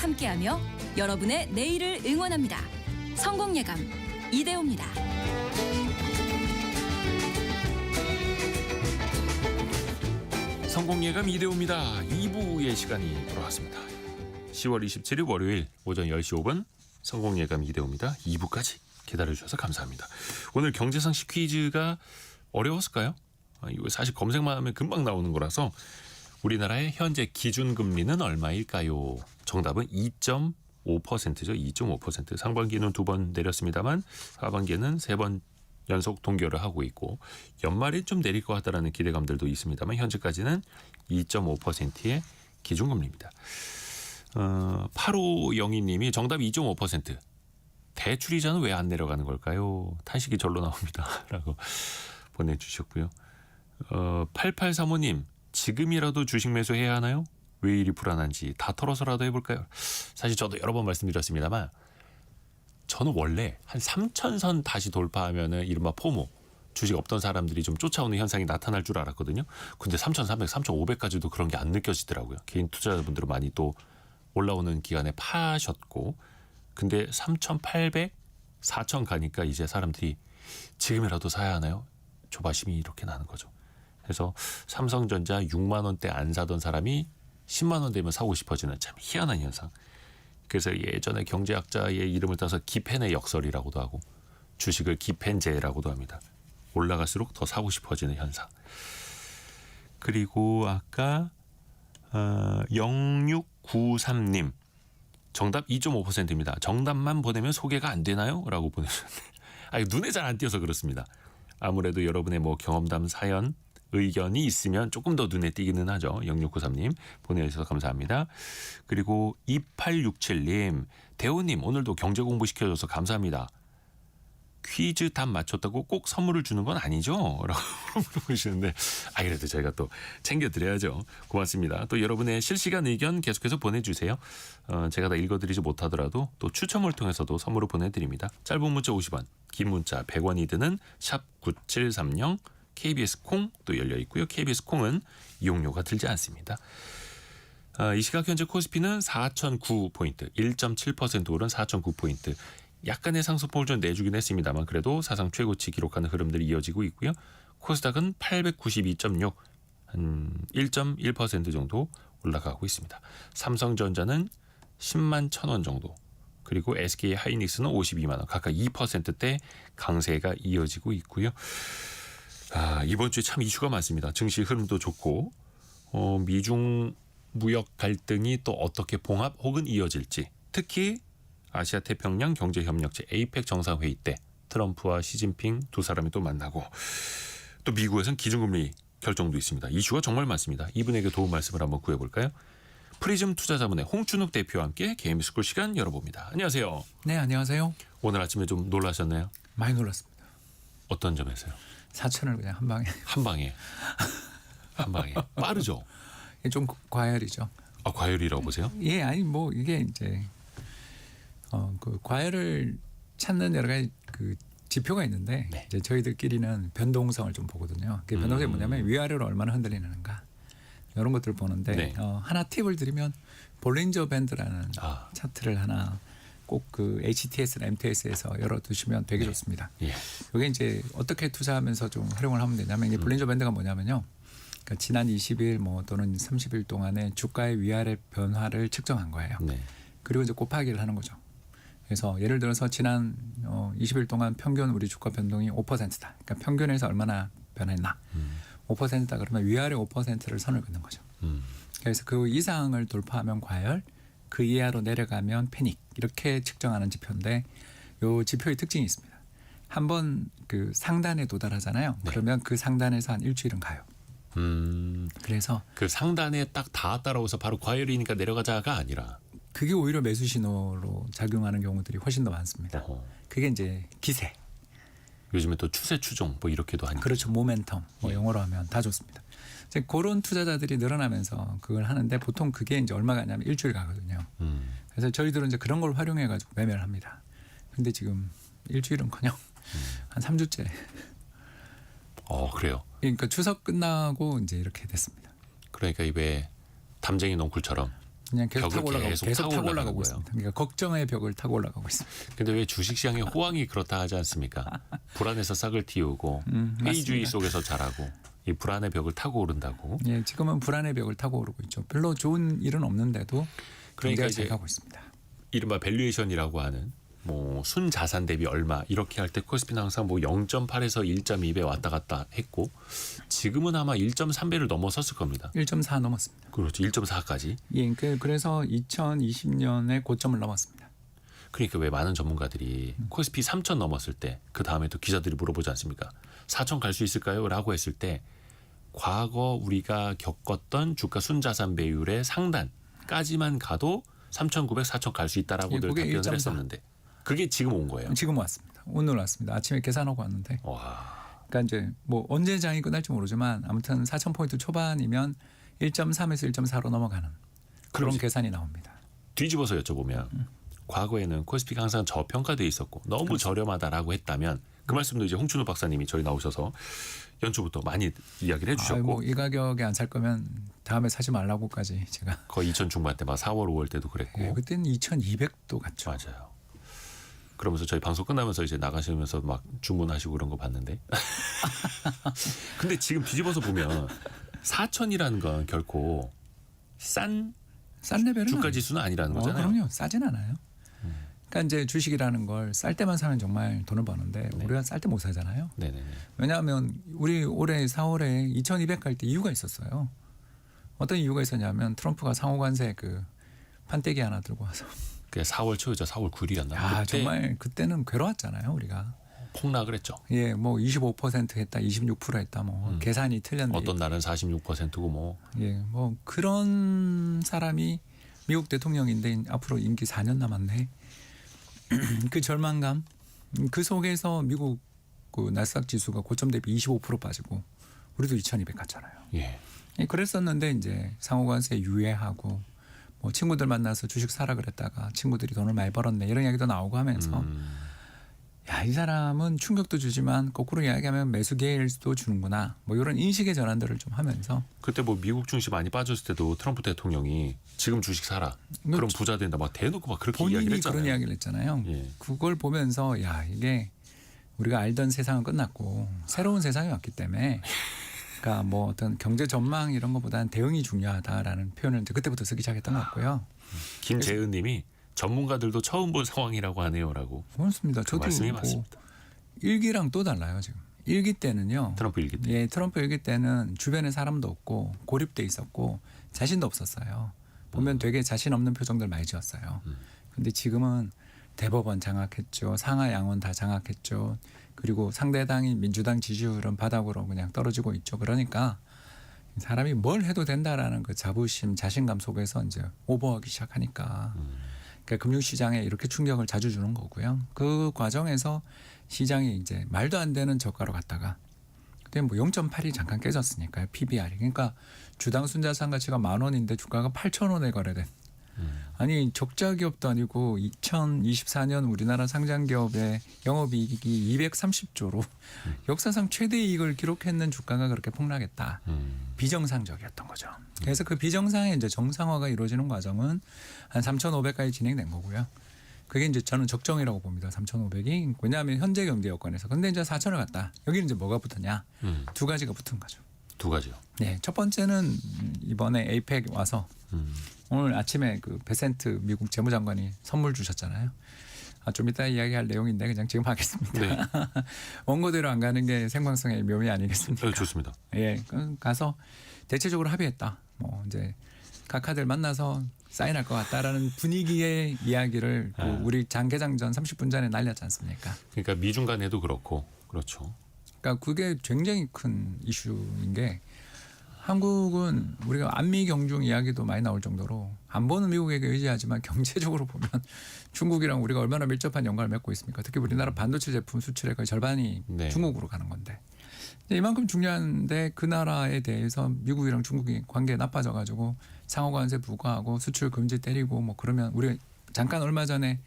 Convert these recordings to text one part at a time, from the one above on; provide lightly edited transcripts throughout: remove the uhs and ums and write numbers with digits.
함께하며 여러분의 내일을 응원합니다. 성공예감 이대호입니다. 성공예감 이대호입니다. 2부의 시간이 돌아왔습니다. 10월 27일 월요일 오전 10시 5분 성공예감 이대호입니다. 2부까지 기다려주셔서 감사합니다. 오늘 경제상식 퀴즈가 어려웠을까요? 이거 사실 검색만 하면 금방 나오는 거라서 우리나라의 현재 기준금리는 얼마일까요? 정답은 2.5%죠. 2.5%. 상반기는 2번 내렸습니다만 하반기에는 3번 연속 동결을 하고 있고 연말에 좀 내릴 것 같다라는 기대감들도 있습니다만 현재까지는 2.5%의 기준금리입니다. 8502님이 정답 2.5%. 대출이자는 왜 안 내려가는 걸까요? 탄식이 절로 나옵니다. 라고 보내주셨고요. 8835님 지금이라도 주식 매수해야 하나요? 왜 이리 불안한지 다 털어서라도 해볼까요? 사실 저도 여러 번 말씀드렸습니다만 저는 원래 한 3,000선 다시 돌파하면은 이른바 포모 주식 없던 사람들이 좀 쫓아오는 현상이 나타날 줄 알았거든요. 근데 3,300, 3,500까지도 그런 게 안 느껴지더라고요. 개인 투자자분들은 많이 또 올라오는 기간에 파셨고 근데 3,800, 4,000 가니까 이제 사람들이 지금이라도 사야 하나요? 조바심이 이렇게 나는 거죠. 그래서 삼성전자 6만 원대 안 사던 사람이 10만 원 되면 사고 싶어지는 참 희한한 현상. 그래서 예전에 경제학자의 이름을 따서 기펜의 역설이라고도 하고 주식을 기펜제라고도 합니다. 올라갈수록 더 사고 싶어지는 현상. 그리고 아까 0693님 정답 2.5%입니다. 정답만 보내면 소개가 안 되나요? 라고 보내주셨는데 눈에 잘 안 띄어서 그렇습니다. 아무래도 여러분의 뭐 경험담 사연 의견이 있으면 조금 더 눈에 띄기는 하죠. 0693님 보내주셔서 감사합니다. 그리고 2867님 대호님 오늘도 경제 공부시켜줘서 감사합니다. 퀴즈 답 맞췄다고 꼭 선물을 주는 건 아니죠? 라고 물어보시는데 그래도 저희가 또 챙겨드려야죠. 고맙습니다. 또 여러분의 실시간 의견 계속해서 보내주세요. 제가 다 읽어드리지 못하더라도 또 추첨을 통해서도 선물을 보내드립니다. 짧은 문자 50원 긴 문자 100원이 드는 샵 9730 KBS 콩도 열려 있고요. KBS 콩은 이용료가 들지 않습니다. 이 시각 현재 코스피는 4,009포인트 1.7% 오른 4,009포인트 약간의 상승폭을 좀 내주긴 했습니다만 그래도 사상 최고치 기록하는 흐름들이 이어지고 있고요. 코스닥은 892.6 한 1.1% 정도 올라가고 있습니다. 삼성전자는 10만 1,000원 정도 그리고 SK 하이닉스는 52만 원 각각 2%대 강세가 이어지고 있고요. 이번 주에 참 이슈가 많습니다. 증시 흐름도 좋고 미중 무역 갈등이 또 어떻게 봉합 혹은 이어질지 특히 아시아 태평양 경제협력체 APEC 정상회의 때 트럼프와 시진핑 두 사람이 또 만나고 또 미국에서는 기준금리 결정도 있습니다. 이슈가 정말 많습니다. 이분에게 도움 말씀을 한번 구해볼까요? 프리즘 투자자문의 홍춘욱 대표와 함께 개미스쿨 시간 열어봅니다. 안녕하세요. 네, 안녕하세요. 오늘 아침에 좀 놀라셨나요? 많이 놀랐습니다. 어떤 점에서요? 4천을 그냥 한 방에. 한 방에. 한 방에. 빠르죠? 좀 과열이죠. 과열이라고 보세요? 예, 아니 뭐 이게 이제 그 과열을 찾는 여러 가지 그 지표가 있는데 네. 이제 저희들끼리는 변동성을 좀 보거든요. 그 변동성이 뭐냐면 위아래로 얼마나 흔들리는가 이런 것들을 보는데 네. 하나 팁을 드리면 볼린저 밴드라는 차트를 하나 꼭 그 HTS나 MTS에서 열어두시면 되게 좋습니다. 예. 이게 이제 어떻게 투자하면서 좀 활용을 하면 되냐면 이 볼린저 밴드가 뭐냐면요. 그러니까 지난 20일 뭐 또는 30일 동안의 주가의 위아래 변화를 측정한 거예요. 네. 그리고 이제 곱하기를 하는 거죠. 그래서 예를 들어서 지난 20일 동안 평균 우리 주가 변동이 5%다. 그러니까 평균에서 얼마나 변했나. 5%다 그러면 위아래 5%를 선을 긋는 거죠. 그래서 그 이상을 돌파하면 과열, 그 이하로 내려가면 패닉 이렇게 측정하는 지표인데 이 지표의 특징이 있습니다. 한번 그 상단에 도달하잖아요. 네. 그러면 그 상단에서 한 일주일은 가요. 그래서 그 상단에 딱 다 따라오서 바로 과열이니까 내려가자가 아니라 그게 오히려 매수 신호로 작용하는 경우들이 훨씬 더 많습니다. 그게 이제 기세. 요즘에 또 추세 추종 뭐 이렇게도 하니까. 그렇죠. 모멘텀. 뭐 영어로 하면 다 좋습니다. 이제 그런 투자자들이 늘어나면서 그걸 하는데 보통 그게 이제 얼마 가냐면 일주일 가거든요. 그래서 저희들은 이제 그런 걸 활용해 가지고 매매를 합니다. 근데 지금 일주일은커녕 한 3주째. 그래요. 그러니까 추석 끝나고 이제 이렇게 됐습니다. 그러니까 입에 담쟁이 넝쿨처럼 그냥 계속 벽을 타고 올라가고 계속 계속 타고 타고 올라가는 올라가고 거예요. 있습니다. 그러니까 걱정의 벽을 타고 올라가고 있습니다. 근데 왜 주식시장의 호황이 그렇다 하지 않습니까? 불안에서 싹을 틔우고 회의주의 맞습니다. 속에서 자라고 이 불안의 벽을 타고 오른다고. 예, 지금은 불안의 벽을 타고 오르고 있죠. 별로 좋은 일은 없는데도 그러니까 경제가 이제 잘 가고 있습니다. 이른바 밸류에이션이라고 하는 뭐 순자산 대비 얼마 이렇게 할 때 코스피는 항상 뭐 0.8에서 1.2배 왔다 갔다 했고 지금은 아마 1.3배를 넘어섰을 겁니다. 1.4 넘었습니다. 그렇죠. 1.4까지. 예, 그래서 2020년에 고점을 넘었습니다. 그러니까 왜 많은 전문가들이 코스피 3천 넘었을 때 그 다음에 또 기자들이 물어보지 않습니까? 4천 갈 수 있을까요? 라고 했을 때 과거 우리가 겪었던 주가 순자산 배율의 상단까지만 가도 3,900, 4천 갈 수 있다라고들 예, 그게 답변을 1.4. 했었는데 그게 지금 온 거예요. 지금 왔습니다. 오늘 왔습니다. 아침에 계산하고 왔는데. 와, 그러니까 이제 뭐 언제 장이 끝날지 모르지만 아무튼 4,000포인트 초반이면 1.3에서 1.4로 넘어가는 그런 그렇지. 계산이 나옵니다. 뒤집어서 여쭤보면 과거에는 코스피가 항상 저평가돼 있었고 너무 저렴하다라고 했다면 그 말씀도 이제 홍춘호 박사님이 저희 나오셔서 연초부터 많이 이야기를 해주셨고 뭐이 가격에 안 살 거면 다음에 사지 말라고까지 제가 거의 2000 중반 때 막 4월 5월 때도 그랬고 예, 그때는 2,200도 갔죠. 맞아요. 그러면서 저희 방송 끝나면서 이제 나가시면서 막 주문하시고 그런 거 봤는데 근데 지금 뒤집어서 보면 4천이라는 건 결코 싼 싼 레벨은 주가 아니에요. 지수는 아니라는 거잖아요. 그럼요. 싸진 않아요. 그러니까 이제 주식이라는 걸 쌀 때만 사면 정말 돈을 버는데 네. 우리가 쌀 때 못 사잖아요. 네네네. 왜냐하면 우리 올해 4월에 2,200 갈 때 이유가 있었어요. 어떤 이유가 있었냐면 트럼프가 상호관세 그 판때기 하나 들고 와서 그게 4월 초였죠. 4월 9일이었나? 아 정말 그때는 괴로웠잖아요 우리가. 폭락을 했죠. 예, 뭐 25% 했다, 26% 했다, 뭐 계산이 틀렸는데. 어떤 날은 46%고 뭐 예, 뭐 그런 사람이 미국 대통령인데 앞으로 임기 4년 남았네. 그 절망감, 그 속에서 미국 그 나스닥 지수가 고점 대비 25% 빠지고 우리도 2,200 갔잖아요. 예. 예, 그랬었는데 이제 상호관세 유예하고 뭐 친구들 만나서 주식 사라 그랬다가 친구들이 돈을 많이 벌었네 이런 이야기도 나오고 하면서 야, 이 사람은 충격도 주지만 거꾸로 이야기하면 매수 기회일도 주는구나. 뭐 이런 인식의 전환들을 좀 하면서 그때 뭐 미국 증시 많이 빠졌을 때도 트럼프 대통령이 지금 주식 사라. 그럼 부자 된다. 막 대놓고 막 그렇게 이야기를 본인이 했잖아요. 그런 이야기를 했잖아요. 예. 그걸 보면서 야, 이게 우리가 알던 세상은 끝났고 새로운 세상이 왔기 때문에 그러니까 뭐 어떤 경제 전망 이런 것보다는 대응이 중요하다라는 표현을 이제 그때부터 쓰기 시작했던 것 같고요. 김재은 님이 전문가들도 처음 본 상황이라고 하네요라고. 그렇습니다. 저도 말씀이 뭐 맞습니다. 일기랑 또 달라요 지금. 일기 때는요. 트럼프 일기 때. 예, 트럼프 일기 때는 주변에 사람도 없고 고립돼 있었고 자신도 없었어요. 보면 되게 자신 없는 표정들 많이 지었어요. 근데 지금은 대법원 장악했죠. 상하 양원 다 장악했죠. 그리고 상대당인 민주당 지지율은 바닥으로 그냥 떨어지고 있죠. 그러니까 사람이 뭘 해도 된다라는 그 자부심, 자신감 속에서 이제 오버하기 시작하니까 그러니까 금융시장에 이렇게 충격을 자주 주는 거고요. 그 과정에서 시장이 이제 말도 안 되는 저가로 갔다가 그때 뭐 0.8이 잠깐 깨졌으니까요. PBR이. 그러니까 주당 순자산 가치가 10,000원인데 주가가 8,000원에 거래된. 아니 적자 기업도 아니고 2024년 우리나라 상장 기업의 영업이익이 230조로 역사상 최대 이익을 기록했는 주가가 그렇게 폭락했다. 비정상적이었던 거죠. 그래서 그 비정상의 이제 정상화가 이루어지는 과정은 한 3,500까지 진행된 거고요. 그게 이제 저는 적정이라고 봅니다. 3,500이. 왜냐하면 현재 경제 여건에서. 근데 이제 4,000을 갔다. 여기는 이제 뭐가 붙었냐? 두 가지가 붙은 거죠. 두 가지요. 네, 첫 번째는 이번에 에이펙 와서 오늘 아침에 그 베센트 미국 재무장관이 선물 주셨잖아요. 좀 이따 이야기할 내용인데 그냥 지금 하겠습니다. 네. 원고대로 안 가는 게 생방송의 묘미 아니겠습니까? 네, 좋습니다. 예, 가서 대체적으로 합의했다. 뭐 이제 각하들 만나서 사인할 것 같다라는 분위기의 이야기를 그 우리 장개장 전 30분 전에 날렸지 않습니까? 그러니까 미중 간에도 그렇고 그렇죠. 그러니까 그게 굉장히 큰 이슈인 게 한국은 우리가 안미 경중 이야기도 많이 나올 정도로 안보는 미국에게 의지하지만 경제적으로 보면 중국이랑 우리가 얼마나 밀접한 연관을 맺고 있습니까? 특히 우리나라 반도체 제품 수출의 거의 절반이 네. 중국으로 가는 건데 이만큼 중요한데 그 나라에 대해서 미국이랑 중국이 관계 나빠져가지고 상호관세 부과하고 수출 금지 때리고 뭐 그러면 우리 잠깐 얼마 전에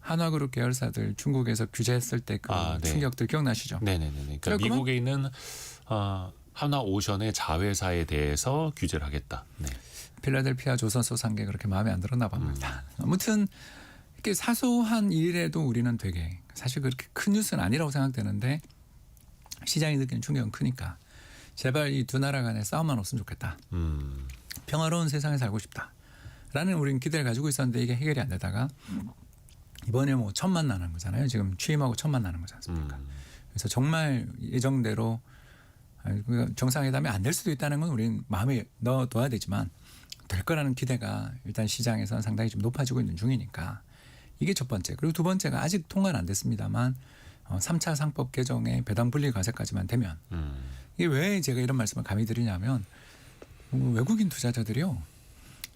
한화그룹 계열사들 중국에서 규제했을 때 그 네. 충격들 기억나시죠? 네네네. 그러니까 그만- 미국에 있는 한화오션의 자회사에 대해서 규제를 하겠다. 네. 필라델피아 조선소 산 게 그렇게 마음에 안 들었나 봅니다. 아무튼 이렇게 사소한 일에도 우리는 되게 사실 그렇게 큰 뉴스는 아니라고 생각되는데 시장이 느끼는 충격은 크니까 제발 이 두 나라 간에 싸움만 없으면 좋겠다. 평화로운 세상에 살고 싶다라는 우리는 기대를 가지고 있었는데 이게 해결이 안 되다가 이번에 뭐 첫 만나는 거잖아요. 지금 취임하고 첫 만나는 거지 않습니까? 그래서 정말 예정대로 정상회담이 안 될 수도 있다는 건 우리는 마음에 넣어둬야 되지만 될 거라는 기대가 일단 시장에서는 상당히 좀 높아지고 있는 중이니까 이게 첫 번째. 그리고 두 번째가 아직 통과는 안 됐습니다만 3차 상법 개정의 배당 분리 과세까지만 되면 이게 왜 제가 이런 말씀을 감히 드리냐면 외국인 투자자들이요.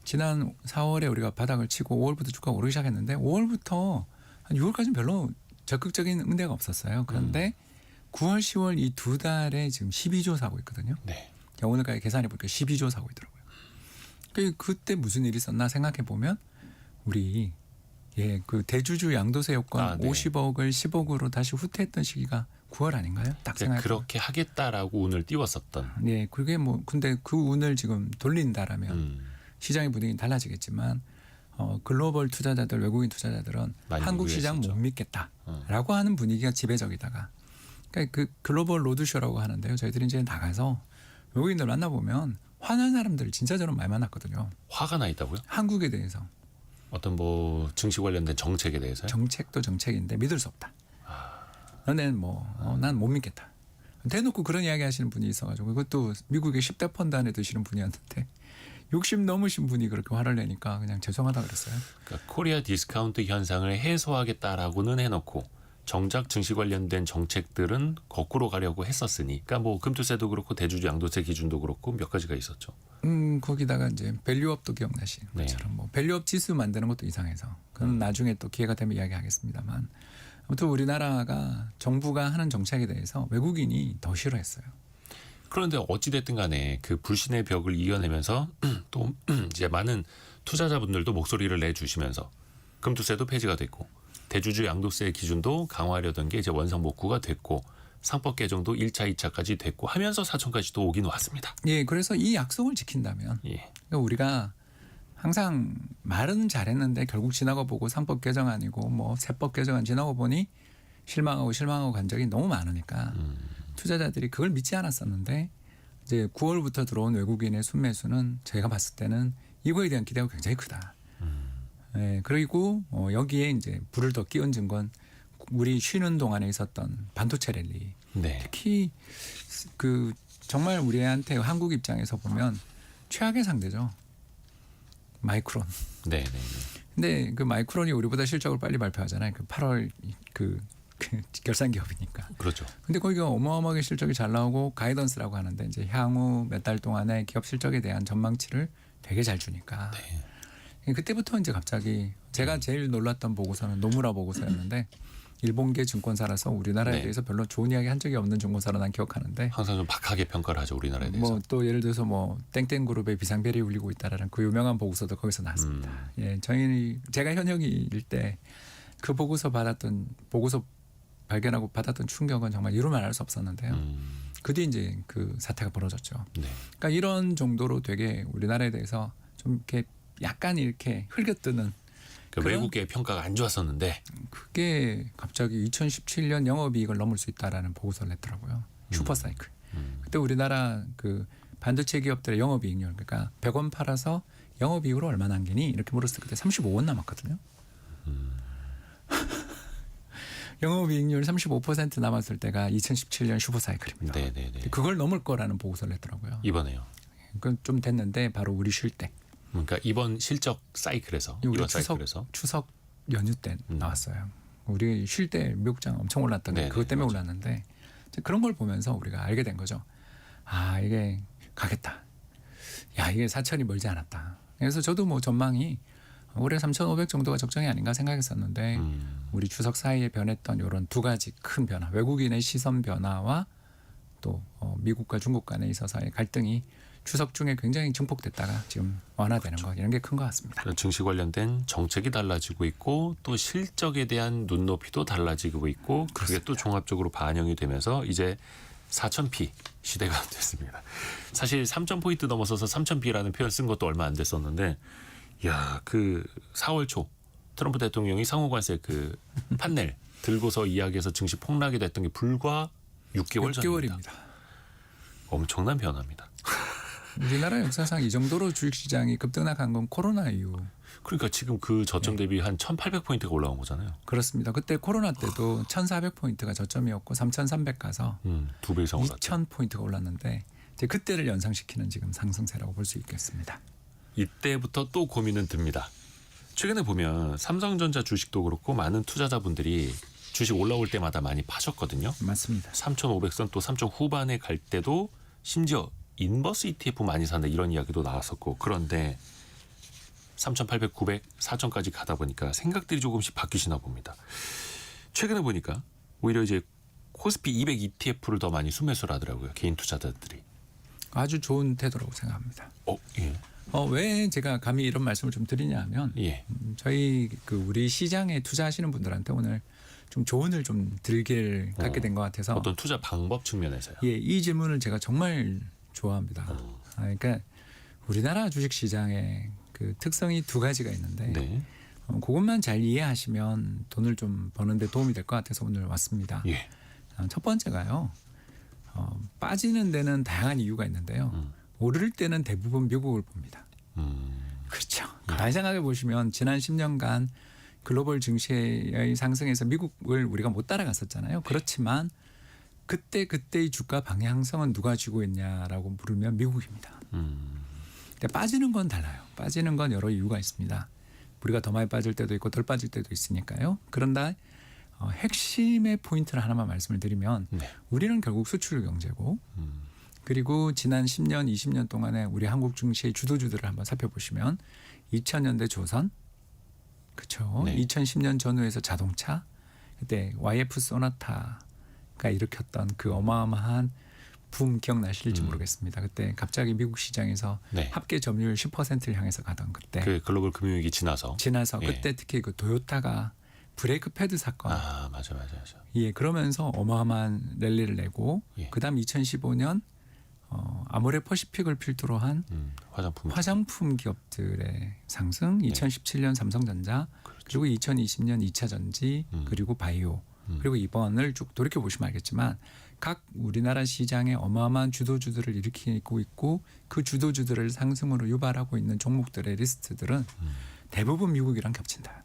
지난 4월에 우리가 바닥을 치고 5월부터 주가가 오르기 시작했는데 5월부터 한 6월까지는 별로 적극적인 응대가 없었어요. 그런데 9월, 10월 이 두 달에 지금 12조 사고 있거든요. 네. 오늘까지 계산해 보니까 12조 사고 있더라고요. 그때 무슨 일이 있었나 생각해 보면 우리 그 대주주 양도세 요건 네. 50억을 10억으로 다시 후퇴했던 시기가 9월 아닌가요? 딱 생각해. 그렇게 하겠다라고 운을 띄웠었던. 네, 그게 뭐 근데 그 운을 지금 돌린다라면 시장의 분위기는 달라지겠지만 글로벌 투자자들, 외국인 투자자들은 한국 시장 못 믿겠다라고 하는 분위기가 지배적이다가 그러니까 그 글로벌 로드쇼라고 하는데요. 저희들이 이제 나가서 외국인들 만나보면 화난 사람들 진짜 저는 많이 만났거든요. 화가 나 있다고요? 한국에 대해서. 어떤 뭐 증시 관련된 정책에 대해서요? 정책도 정책인데 믿을 수 없다. 너는 난 못 믿겠다. 대놓고 그런 이야기 하시는 분이 있어가지고 그것도 미국의 10대 펀드 안에 드시는 분이었는데 60 넘으신 분이 그렇게 화를 내니까 그냥 죄송하다 그랬어요. 그러니까 코리아 디스카운트 현상을 해소하겠다라고는 해놓고 정작 증시 관련된 정책들은 거꾸로 가려고 했었으니, 그러니까 뭐 금투세도 그렇고 대주주 양도세 기준도 그렇고 몇 가지가 있었죠. 거기다가 이제 밸류업도 기억나시는 것처럼 뭐 밸류업 지수 만드는 것도 이상해서 그건 나중에 또 기회가 되면 이야기하겠습니다만 아무튼 우리나라가 정부가 하는 정책에 대해서 외국인이 더 싫어했어요. 그런데 어찌됐든 간에 그 불신의 벽을 이겨내면서 또 이제 많은 투자자분들도 목소리를 내주시면서 금투세도 폐지가 됐고 대주주 양도세 기준도 강화하려던 게 이제 원상복구가 됐고 상법 개정도 1차, 2차까지 됐고 하면서 4천까지도 오긴 왔습니다. 예, 그래서 이 약속을 지킨다면 그러니까 우리가 항상 말은 잘했는데 결국 지나고 보고 상법 개정안이고 뭐 세법 개정안 지나고 보니 실망하고 간 적이 너무 많으니까 투자자들이 그걸 믿지 않았었는데 이제 9월부터 들어온 외국인의 순매수는 제가 봤을 때는 이거에 대한 기대가 굉장히 크다. 예, 그리고 여기에 이제 불을 더 끼얹은 건 우리 쉬는 동안에 있었던 반도체 랠리. 네. 특히 그 정말 우리한테 한국 입장에서 보면 최악의 상대죠. 마이크론. 네. 근데 그 마이크론이 우리보다 실적을 빨리 발표하잖아요. 그 8월 그 결산 기업이니까. 그렇죠. 근데 거기가 어마어마하게 실적이 잘 나오고 가이던스라고 하는데 이제 향후 몇 달 동안의 기업 실적에 대한 전망치를 되게 잘 주니까. 네. 그때부터 이제 갑자기 제가 제일 놀랐던 보고서는 노무라 보고서였는데 일본계 증권사라서 우리나라에 네. 대해서 별로 좋은 이야기 한 적이 없는 증권사로 난 기억하는데 항상 좀 박하게 평가를 하죠, 우리나라에 대해서. 뭐 또 예를 들어서 뭐 땡땡그룹의 비상벨이 울리고 있다라는 그 유명한 보고서도 거기서 나왔습니다. 예, 제가 현역일 때 그 보고서 발견하고 받았던 충격은 정말 이루 말할 수 없었는데요. 그 뒤에 이제 그 사태가 벌어졌죠. 네. 그러니까 이런 정도로 되게 우리나라에 대해서 좀 이렇게 약간 이렇게 흘겨뜨는 그 외국의 평가가 안 좋았었는데 그게 갑자기 2017년 영업이익을 넘을 수 있다라는 보고서를 냈더라고요. 슈퍼사이클. 그때 우리나라 그 반도체 기업들의 영업이익률 그러니까 100원 팔아서 영업이익으로 얼마 남기니 이렇게 물었을 때 그때 35원 남았거든요. 영업이익률 35% 남았을 때가 2017년 슈퍼사이클입니다. 네네네. 그걸 넘을 거라는 보고서를 냈더라고요. 이번에요. 그건 좀 됐는데 바로 우리 쉴 때. 그러니까 이번 실적 사이클에서 우리 이번 사이클에서 추석 연휴 때 나왔어요. 우리 쉴 때 미국장 엄청 올랐던 게 그것 때문에 올랐는데 그런 걸 보면서 우리가 알게 된 거죠. 아 이게 가겠다. 야 이게 4천이 멀지 않았다. 그래서 저도 뭐 전망이 올해 3,500 정도가 적정이 아닌가 생각했었는데 우리 추석 사이에 변했던 이런 두 가지 큰 변화, 외국인의 시선 변화와 또 미국과 중국 간에 있어서의 갈등이 추석 중에 굉장히 증폭됐다가 지금 완화되는 것 이런 게 큰 것 같습니다. 증시 관련된 정책이 달라지고 있고 또 실적에 대한 눈높이도 달라지고 있고 그게 또 종합적으로 반영이 되면서 이제 4,000p 시대가 됐습니다. 사실 3,000포인트 넘어서서 3,000p라는 표현 쓴 것도 얼마 안 됐었는데, 야, 그 4월 초 트럼프 대통령이 상호관세 그 판넬 들고서 이야기해서 증시 폭락이 됐던 게 불과 6개월 전입니다. 6개월입니다. 엄청난 변화입니다. 우리나라 역사상 이 정도로 주식시장이 급등락한 건 코로나 이후. 그러니까 지금 그 저점 대비 한 1,800포인트가 올라온 거잖아요. 그렇습니다. 그때 코로나 때도 1,400포인트가 저점이었고 3,300 가서 2배 이상 올랐죠. 2,000포인트가 올랐는데 이제 그때를 연상시키는 지금 상승세라고 볼 수 있겠습니다. 이때부터 또 고민은 듭니다. 최근에 보면 삼성전자 주식도 그렇고 많은 투자자분들이 주식 올라올 때마다 많이 파셨거든요. 맞습니다. 3,500선 또 3,000 후반에 갈 때도 심지어 인버스 ETF 많이 산다 이런 이야기도 나왔었고, 그런데 3,800, 900, 4,000까지 가다 보니까 생각들이 조금씩 바뀌시나 봅니다. 최근에 보니까 오히려 이제 코스피 200 ETF를 더 많이 순매수를 하더라고요. 개인 투자자들이. 아주 좋은 태도라고 생각합니다. 예. 왜 제가 감히 이런 말씀을 좀 드리냐 하면 예. 저희 그 우리 시장에 투자하시는 분들한테 오늘 좀 조언을 좀 드리길 갖게 된 것 같아서 어떤 투자 방법 측면에서요. 예, 이 질문을 제가 정말 좋아합니다. 그러니까 우리나라 주식 시장의 그 특성이 두 가지가 있는데 네. 그것만 잘 이해하시면 돈을 좀 버는데 도움이 될 것 같아서 오늘 왔습니다. 예. 첫 번째가요. 빠지는 데는 다양한 이유가 있는데요. 오를 때는 대부분 미국을 봅니다. 그렇죠. 가만히 생각해 보시면 지난 10년간 글로벌 증시의 상승에서 미국을 우리가 못 따라갔었잖아요. 그렇지만 그때의 주가 방향성은 누가 쥐고 있냐라고 물으면 미국입니다. 근데 빠지는 건 달라요. 빠지는 건 여러 이유가 있습니다. 우리가 더 많이 빠질 때도 있고 덜 빠질 때도 있으니까요. 그런데 핵심의 포인트를 하나만 말씀을 드리면 네. 우리는 결국 수출 경제고 그리고 지난 10년, 20년 동안에 우리 한국 증시의 주도주들을 한번 살펴보시면 2000년대 조선, 그렇죠. 네. 2010년 전후에서 자동차, 그때 YF 소나타가 일으켰던 그 어마어마한 붐 기억나실지 모르겠습니다. 그때 갑자기 미국 시장에서 네. 합계 점유율 10%를 향해서 가던 그때 그 글로벌 금융위기 지나서. 지나서 예. 그때 특히 그 도요타가 브레이크 패드 사건, 맞아. 예, 그러면서 어마어마한 랠리를 내고 예. 그다음 2015년 아모레 퍼시픽을 필두로 한 화장품 기업들의 상승, 2017년 삼성전자, 그리고 2020년 2차 전지, 그리고 바이오, 그리고 이번을 쭉 돌이켜 보시면 알겠지만 각 우리나라 시장의 어마어마한 주도주들을 일으키고 있고 그 주도주들을 상승으로 유발하고 있는 종목들의 리스트들은 대부분 미국이랑 겹친다.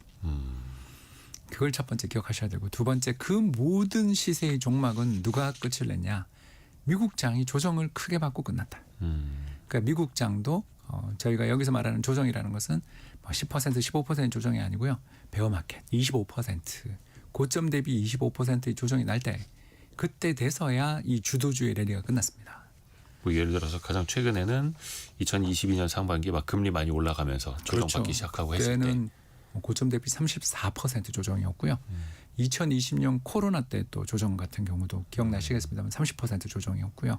그걸 첫 번째 기억하셔야 되고, 두 번째 그 모든 시세의 종막은 누가 끝을 냈냐? 미국 장이 조정을 크게 받고 끝났다. 그러니까 미국 장도 저희가 여기서 말하는 조정이라는 것은 10% 15% 조정이 아니고요. 베어마켓 25% 고점 대비 25%의 조정이 날 때 그때 돼서야 이 주도주의 랠리가 끝났습니다. 뭐 예를 들어서 가장 최근에는 2022년 상반기에 막 금리 많이 올라가면서 조정받기 그렇죠. 시작하고 했을 때 그때는 고점 대비 34% 조정이었고요. 2020년 코로나 때 또 조정 같은 경우도 기억나시겠습니다만 30% 조정이었고요.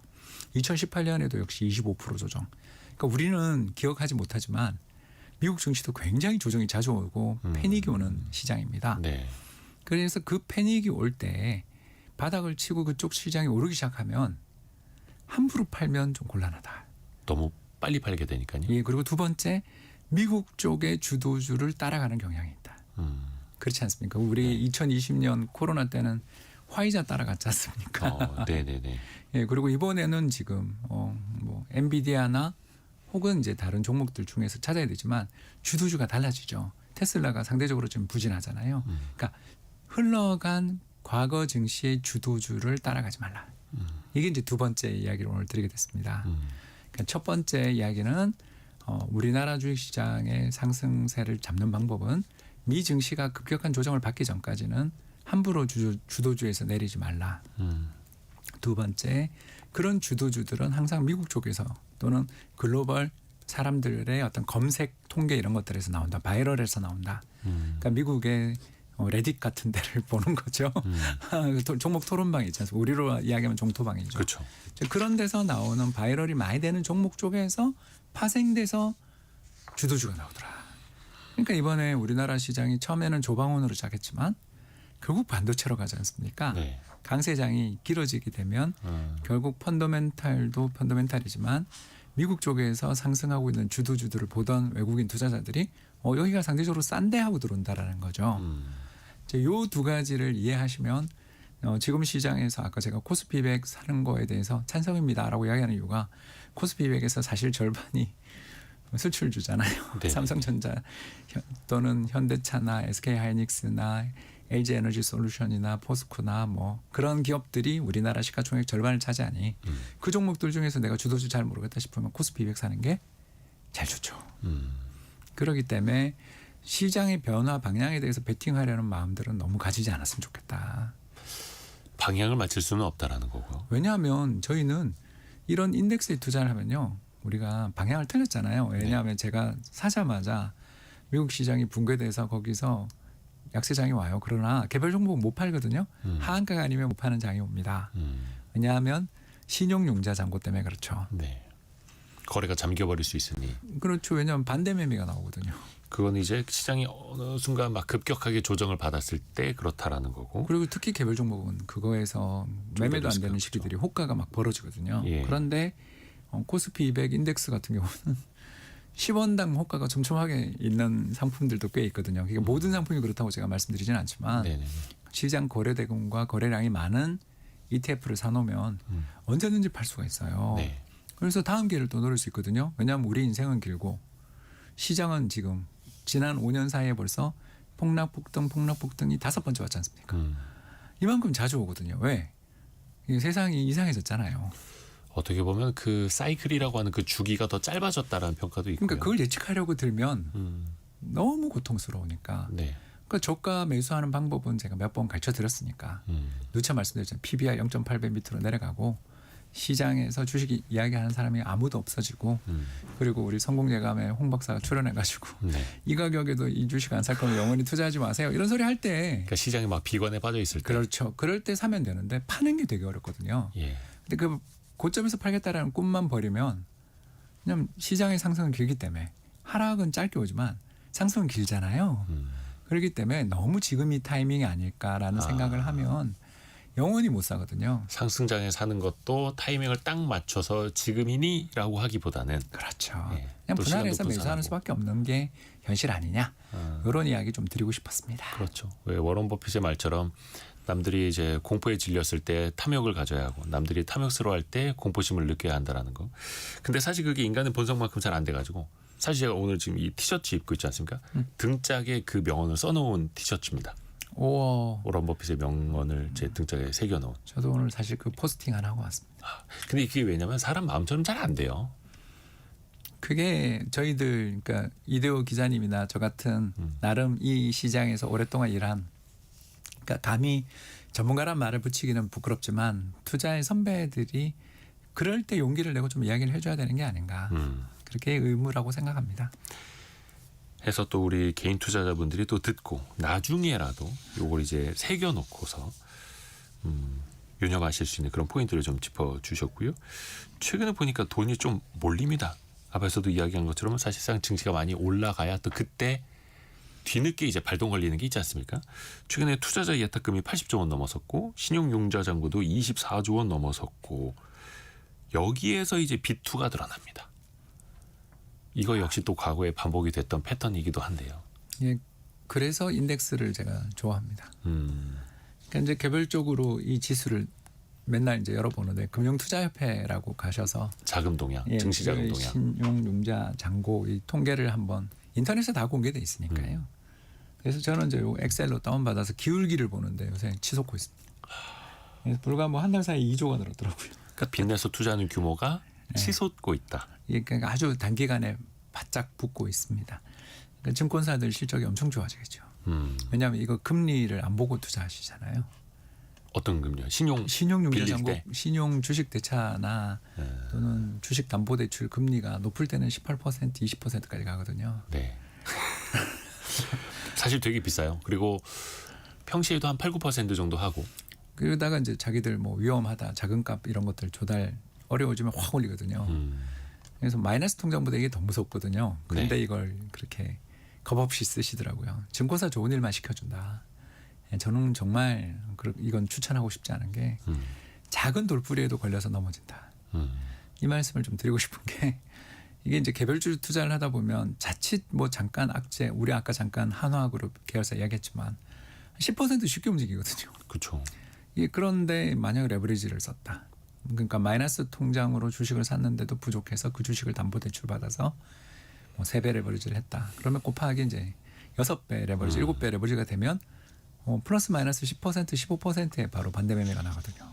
2018년에도 역시 25% 조정. 그러니까 우리는 기억하지 못하지만 미국 증시도 굉장히 조정이 자주 오고 패닉이 오는 시장입니다. 네. 그래서 그 패닉이 올 때 바닥을 치고 그쪽 시장이 오르기 시작하면 함부로 팔면 좀 곤란하다. 너무 빨리 팔게 되니까요. 예, 그리고 두 번째 미국 쪽의 주도주를 따라가는 경향이 있다. 그렇지 않습니까? 우리 2020년 코로나 때는 화이자 따라갔지 않습니까? 네네네. 예, 그리고 이번에는 지금 뭐 엔비디아나 혹은 이제 다른 종목들 중에서 찾아야 되지만 주도주가 달라지죠. 테슬라가 상대적으로 좀 부진하잖아요. 그러니까 흘러간 과거 증시의 주도주를 따라가지 말라. 이게 이제 두 번째 이야기를 오늘 드리게 됐습니다. 그러니까 첫 번째 이야기는 우리나라 주식시장의 상승세를 잡는 방법은 미 증시가 급격한 조정을 받기 전까지는 함부로 주도주에서 내리지 말라. 두 번째, 그런 주도주들은 항상 미국 쪽에서 또는 글로벌 사람들의 어떤 검색 통계 이런 것들에서 나온다. 바이럴에서 나온다. 그러니까 미국의 레딧 같은 데를 보는 거죠. 종목 토론방 있지 않습니까? 우리로 이야기하면 종토방이죠. 그렇죠. 그런 데서 나오는 바이럴이 많이 되는 종목 쪽에서 파생돼서 주도주가 나오더라. 그러니까 이번에 우리나라 시장이 처음에는 조방원으로 시작했지만 결국 반도체로 가지 않습니까? 네. 강세장이 길어지게 되면 결국 펀더멘탈도 펀더멘탈이지만 미국 쪽에서 상승하고 있는 주도주들을 보던 외국인 투자자들이 여기가 상대적으로 싼데 하고 들어온다라는 거죠. 이 두 가지를 이해하시면 지금 시장에서 아까 제가 코스피 200 사는 거에 대해서 찬성입니다라고 이야기하는 이유가 코스피 200에서 사실 절반이 수출주잖아요. 네. 삼성전자 또는 현대차나 SK하이닉스나 LG에너지솔루션이나 포스코나 뭐 그런 기업들이 우리나라 시가총액 절반을 차지하니 그 종목들 중에서 내가 주도주 잘 모르겠다 싶으면 코스피 200 사는 게 제일 좋죠. 그렇기 때문에 시장의 변화 방향에 대해서 베팅하려는 마음들은 너무 가지지 않았으면 좋겠다. 방향을 맞출 수는 없다라는 거고. 왜냐하면 저희는 이런 인덱스에 투자를 하면요. 우리가 방향을 틀렸잖아요. 왜냐하면 제가 사자마자 미국 시장이 붕괴돼서 거기서 약세장이 와요. 그러나 개별 종목은 못 팔거든요. 하한가가 아니면 못 파는 장이 옵니다. 왜냐하면 신용융자 잔고 때문에 그렇죠. 네. 거래가 잠겨버릴 수 있으니. 그렇죠. 왜냐하면 반대 매매가 나오거든요. 그건 이제 시장이 어느 순간 막 급격하게 조정을 받았을 때 그렇다라는 거고. 그리고 특히 개별 종목은 그거에서 매매도 안 되는 그렇죠. 시기들이 호가가 막 벌어지거든요. 예. 그런데 코스피 200 인덱스 같은 경우는 10원당 호가가 촘촘하게 있는 상품들도 꽤 있거든요. 그러니까 모든 상품이 그렇다고 제가 말씀드리지는 않지만 네네. 시장 거래대금과 거래량이 많은 ETF를 사놓으면 언제든지 팔 수가 있어요. 네. 그래서 다음 기회를 또 노릴 수 있거든요. 왜냐하면 우리 인생은 길고 시장은 지금 지난 5년 사이에 벌써 폭락폭등이 5번째 왔지 않습니까? 이만큼 자주 오거든요. 왜? 이게 세상이 이상해졌잖아요. 어떻게 보면 그 사이클이라고 하는 그 주기가 더 짧아졌다라는 평가도 있고요. 그러니까 그걸 예측하려고 들면 너무 고통스러우니까. 네. 그러니까 저가 매수하는 방법은 제가 몇 번 가르쳐 드렸으니까 누차 말씀드렸잖아요. PBR 0.8배 밑으로 내려가고 시장에서 주식 이야기하는 사람이 아무도 없어지고 그리고 우리 성공예감에 홍 박사가 출연해가지고 네. 이 가격에도 이 주식 안 살 거면 영원히 투자하지 마세요. 이런 소리 할 때 그러니까 시장이 막 비관에 빠져 있을 때. 그렇죠. 그럴 때 사면 되는데 파는 게 되게 어렵거든요. 예. 근데 그 고점에서 팔겠다라는 꿈만 버리면 그냥 시장의 상승은 길기 때문에 하락은 짧게 오지만 상승은 길잖아요. 그렇기 때문에 너무 지금 이 타이밍이 아닐까라는 생각을 하면 영원히 못 사거든요. 상승장에 사는 것도 타이밍을 딱 맞춰서 지금이니라고 하기보다는 그렇죠. 예, 그냥 또 분할해서 시간도 매수하는 분산하고. 수밖에 없는 게 현실 아니냐. 이런 이야기 좀 드리고 싶었습니다. 그렇죠. 왜 워런 버핏의 말처럼 남들이 이제 공포에 질렸을 때 탐욕을 가져야 하고 남들이 탐욕스러워할 때 공포심을 느껴야 한다라는 거. 근데 사실 그게 인간의 본성만큼 잘 안 돼가지고 사실 제가 오늘 지금 이 티셔츠 입고 있지 않습니까? 등짝에 그 명언을 써놓은 티셔츠입니다. 오, 워런 버핏의 명언을 제 등짝에 새겨놓은. 저도 오늘 사실 그 포스팅 하나 하고 왔습니다. 근데 이게 왜냐면 사람 마음처럼 잘 안 돼요. 그게 저희들 그러니까 이대호 기자님이나 저 같은 나름 이 시장에서 오랫동안 일한 그러니까 감히 전문가란 말을 붙이기는 부끄럽지만 투자의 선배들이 그럴 때 용기를 내고 좀 이야기를 해줘야 되는 게 아닌가 그렇게 의무라고 생각합니다. 해서 또 우리 개인 투자자분들이 또 듣고 나중에라도 요걸 이제 새겨놓고서 유념하실 수 있는 그런 포인트를 좀 짚어주셨고요. 최근에 보니까 돈이 좀 몰립니다. 앞에서도 이야기한 것처럼 사실상 증시가 많이 올라가야 또 그때 뒤늦게 이제 발동 걸리는 게 있지 않습니까? 최근에 투자자 예탁금이 80조 원 넘어섰고 신용융자 잔고도 24조 원 넘어섰고 여기에서 이제 비투가 드러납니다. 이거 역시 또 과거에 반복이 됐던 패턴이기도 한데요. 예, 그래서 인덱스를 제가 좋아합니다. 그러니까 이제 개별적으로 이 지수를 맨날 이제 열어보는데 금융투자협회라고 가셔서 자금 동향, 예, 증시 자금 동향. 신용융자 잔고 이 통계를 한번 인터넷에 다 공개돼 있으니까요. 그래서 저는 이제 요 엑셀로 다운받아서 기울기를 보는데 요새 치솟고 있습니다. 그래서 불과 뭐 한 달 사이에 2조가 늘었더라고요. 그러니까 빚내서 투자하는 규모가 치솟고 있다. 이게 그러니까 아주 단기간에 바짝 붙고 있습니다. 그러니까 증권사들 실적이 엄청 좋아지겠죠. 왜냐하면 이거 금리를 안 보고 투자하시잖아요. 어떤 금리요? 신용융자 신용융자 빌릴 잔고, 때? 신용 주식 대차나 또는 주식 담보 대출 금리가 높을 때는 18% 20%까지 가거든요. 네. 사실 되게 비싸요. 그리고 평시에도 한 8, 9% 정도 하고. 그러다가 이제 자기들 뭐 위험하다 자금값 이런 것들 조달 어려워지면 확 올리거든요. 그래서 마이너스 통장보다 이게 더 무섭거든요. 근데 네. 이걸 그렇게 겁 없이 쓰시더라고요. 증권사 좋은 일만 시켜준다. 저는 정말 이건 추천하고 싶지 않은 게 작은 돌뿌리에도 걸려서 넘어진다. 이 말씀을 좀 드리고 싶은 게 이게 이제 개별주 투자를 하다 보면 자칫 뭐 잠깐 악재, 우리 아까 잠깐 한화그룹 계열사 이야기했지만 10% 쉽게 움직이거든요. 그렇죠. 예, 그런데 만약 레버리지를 썼다. 그러니까 마이너스 통장으로 주식을 샀는데도 부족해서 그 주식을 담보대출 받아서 뭐 3배 레버리지를 했다. 그러면 곱하기 이제 6배 레버리지, 7배 레버리지가 되면 플러스 마이너스 10%, 15%에 바로 반대 매매가 나거든요.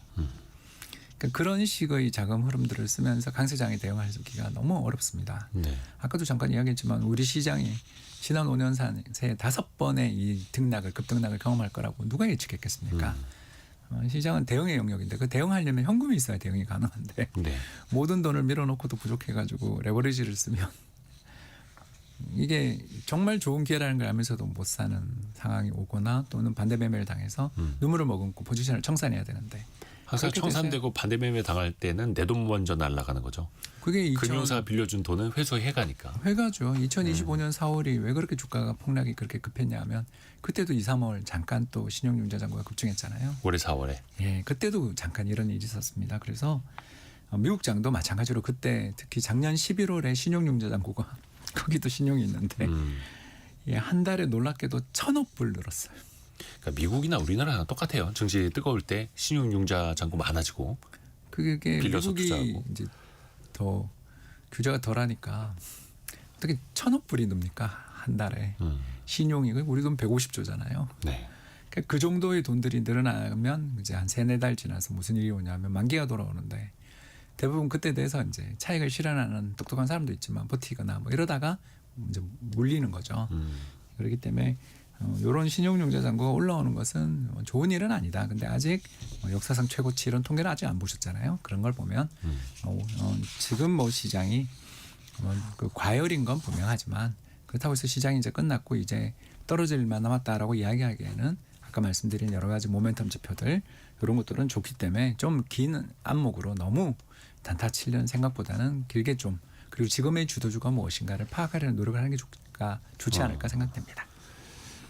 그러니까 그런 식의 자금 흐름들을 쓰면서 강세장에 대응하기가 너무 어렵습니다. 네. 아까도 잠깐 이야기했지만 우리 시장이 지난 5년 새에 5번의 이 급등락을 경험할 거라고 누가 예측했겠습니까? 시장은 대응의 영역인데 그 대응하려면 현금이 있어야 대응이 가능한데 네. 모든 돈을 밀어놓고도 부족해가지고 레버리지를 쓰면 이게 정말 좋은 기회라는 걸 알면서도 못 사는 상황이 오거나 또는 반대 매매를 당해서 눈물을 머금고 포지션을 청산해야 되는데 항상 그렇게 청산되고 반대 매매 당할 때는 내 돈 먼저 날아가는 거죠. 그게 금융사가 빌려준 돈은 회수해 가니까. 회가죠. 2025년 4월이 왜 그렇게 주가가 폭락이 그렇게 급했냐 하면 그때도 2, 3월 잠깐 또 신용융자 잔고가 급증했잖아요. 올해 4월에. 예, 그때도 잠깐 이런 일이 있었습니다. 그래서 미국장도 마찬가지로 그때 특히 작년 11월에 신용융자 잔고가 거기도 신용이 있는데 예, 한 달에 놀랍게도 1,000억 불 늘었어요. 그러니까 미국이나 우리나라랑 똑같아요. 증시 뜨거울 때 신용융자 잔고 많아지고. 그게 빌려서 미국이 투자하고. 이제 더 규제가 덜하니까 어떻게 1,000억 불이 늡니까 한 달에 신용이 우리 돈 150조잖아요. 네. 그러니까 그 정도의 돈들이 늘어나면 이제 한 3-4달 지나서 무슨 일이 오냐면 만기가 돌아오는데 대부분 그때 돼서 이제 차익을 실현하는 똑똑한 사람도 있지만 버티거나 뭐 이러다가 이제 물리는 거죠. 그렇기 때문에 이런 신용융자 잔고가 올라오는 것은 좋은 일은 아니다. 근데 아직 역사상 최고치 이런 통계는 아직 안 보셨잖아요. 그런 걸 보면 지금 뭐 시장이 그 과열인 건 분명하지만 그렇다고 해서 시장이 이제 끝났고 이제 떨어질 일만 남았다라고 이야기하기에는 아까 말씀드린 여러 가지 모멘텀 지표들 이런 것들은 좋기 때문에 좀 긴 안목으로 너무 단타 치려는 생각보다는 길게 좀 그리고 지금의 주도주가 무엇인가를 파악하려는 노력을 하는 게 좋지 않을까 생각됩니다.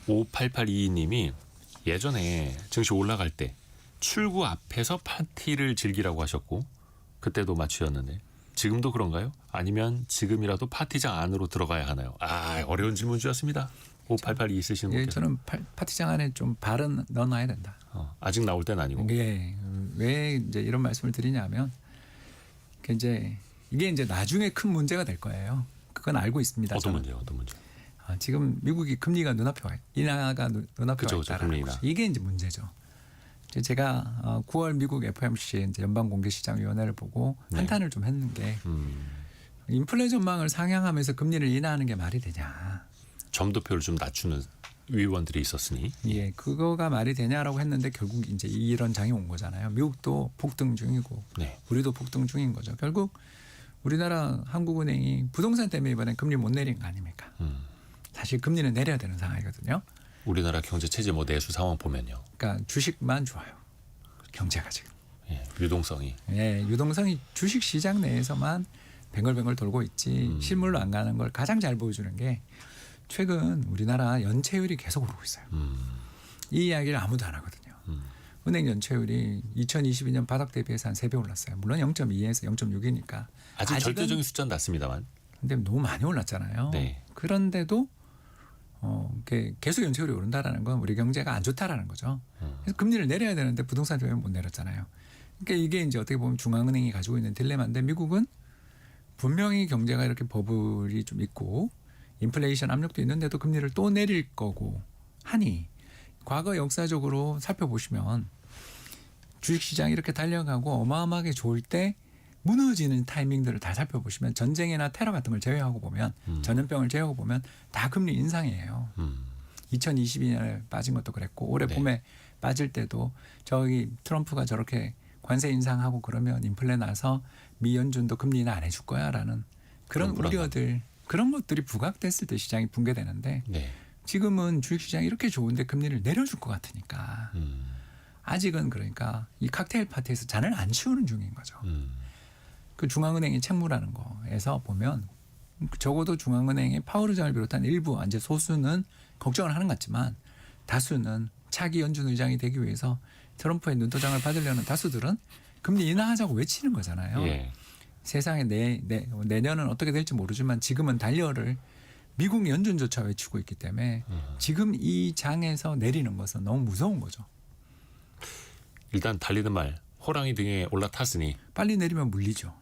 5882님이 예전에 증시 올라갈 때 출구 앞에서 파티를 즐기라고 하셨고 그때도 맞추셨는데 지금도 그런가요? 아니면 지금이라도 파티장 안으로 들어가야 하나요? 어려운 질문 주셨습니다. 5882 있으신 예, 분께서. 저는 파티장 안에 좀 발은 넣어놔야 된다. 아직 나올 때는 아니고. 예, 왜 이제 이런 말씀을 드리냐면 이게 이제 나중에 큰 문제가 될 거예요. 그건 알고 있습니다. 어떤 저는. 문제요? 어떤 문제? 지금 미국이 금리가 눈앞에 와 인하가 눈앞에 와 있다라는 금리 거죠. 인하. 이게 이제 문제죠. 제가 9월 미국 FOMC 이제 연방공개시장위원회를 보고 네. 한탄을 좀 했는 게 인플레 전망을 상향하면서 금리를 인하하는 게 말이 되냐. 점도표를 좀 낮추는 위원들이 있었으니. 예, 그거가 말이 되냐라고 했는데 결국 이제 이런 장이 온 거잖아요. 미국도 폭등 중이고 네. 우리도 폭등 중인 거죠. 결국 우리나라 한국은행이 부동산 때문에 이번에 금리 못 내린 거 아닙니까? 사실 금리는 내려야 되는 상황이거든요. 우리나라 경제 체제 뭐 내수 상황 보면요. 그러니까 주식만 좋아요. 경제가 지금. 예, 유동성이. 예, 유동성이 주식 시장 내에서만 뱅글뱅글 돌고 있지 실물로 안 가는 걸 가장 잘 보여주는 게 최근 우리나라 연체율이 계속 오르고 있어요. 이 이야기를 아무도 안 하거든요. 은행 연체율이 2022년 바닥 대비해서 한 3배 올랐어요. 물론 0.2에서 0.6이니까. 아직 절대적인 숫자는 낮습니다만. 근데 너무 많이 올랐잖아요. 네. 그런데도 계속 연체율이 오른다라는 건 우리 경제가 안 좋다라는 거죠. 그래서 금리를 내려야 되는데 부동산 때문에 못 내렸잖아요. 그러니까 이게 이제 어떻게 보면 중앙은행이 가지고 있는 딜레마인데 미국은 분명히 경제가 이렇게 버블이 좀 있고 인플레이션 압력도 있는데도 금리를 또 내릴 거고 하니 과거 역사적으로 살펴보시면 주식시장이 이렇게 달려가고 어마어마하게 좋을 때 무너지는 타이밍들을 다 살펴보시면 전쟁이나 테러 같은 걸 제외하고 보면 전염병을 제외하고 보면 다 금리 인상이에요. 2022년에 빠진 것도 그랬고 올해 네. 봄에 빠질 때도 저기 트럼프가 저렇게 관세 인상하고 그러면 인플레 나서 미 연준도 금리 인하 안 해줄 거야라는 그런 우려들 그런 것들이 부각됐을 때 시장이 붕괴되는데 네. 지금은 주식시장이 이렇게 좋은데 금리를 내려줄 것 같으니까 아직은 그러니까 이 칵테일 파티에서 잔을 안 치우는 중인 거죠. 그 중앙은행이 책무라는 거에서 보면 적어도 중앙은행의 파월 의장을 비롯한 일부 이제 소수는 걱정을 하는 것 같지만 다수는 차기 연준 의장이 되기 위해서 트럼프의 눈도장을 받으려는 다수들은 금리 인하하자고 외치는 거잖아요. 예. 세상에 내년은 어떻게 될지 모르지만 지금은 달려를 미국 연준조차 외치고 있기 때문에 지금 이 장에서 내리는 것은 너무 무서운 거죠. 일단 달리는 말 호랑이 등에 올라탔으니 빨리 내리면 물리죠.